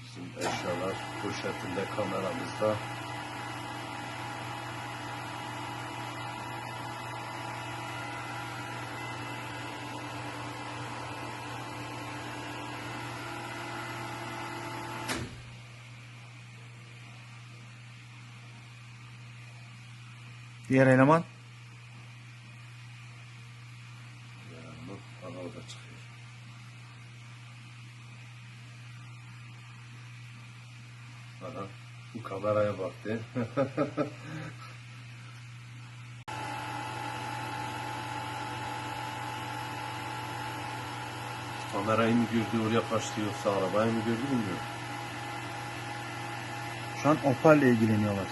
Bizim eşyalar poşetinde, kameramızda. Diğer eleman. Yani ana o da çıkıyor. Ana bu kameraya baktı. Kamerayı mı gördü, oraya kaçtı, yoksa arabayı mı gördü bilmiyorum. Şu an Opel ile ilgileniyorlar.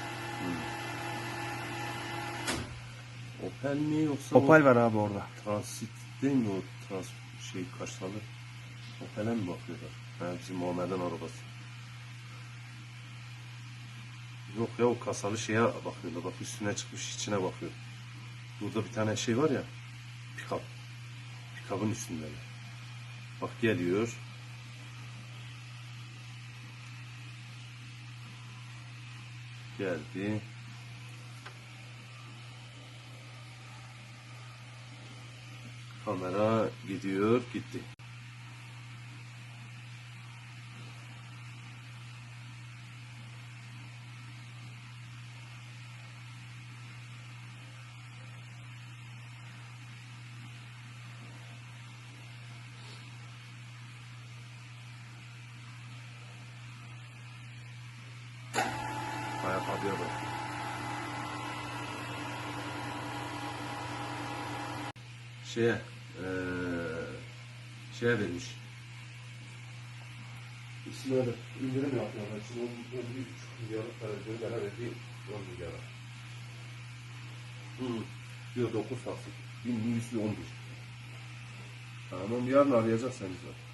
Opel mi yoksa Opel var abi orada. Transit değil mi o kaşalı? Opel'e mi bakıyorlar? Ha, bizim Muhammed'in arabası. Yok ya, o kasalı şeye bakıyorlar. Bak üstüne çıkmış, içine bakıyor. Burada bir tane şey var ya, pick-up. Pick-up'ın üstünde. Bak geliyor. Geldi. Kamera gidiyor, gitti. Ayakkabıya bak. Şeye vermiş. İsmail'e indirim yapıyorlar. Şimdi 1,5 milyarlık para ödüyorlar, verdi 10 milyara. Diyor 9 taksit. 1111. Tamam, yarın arayacak seni zaten.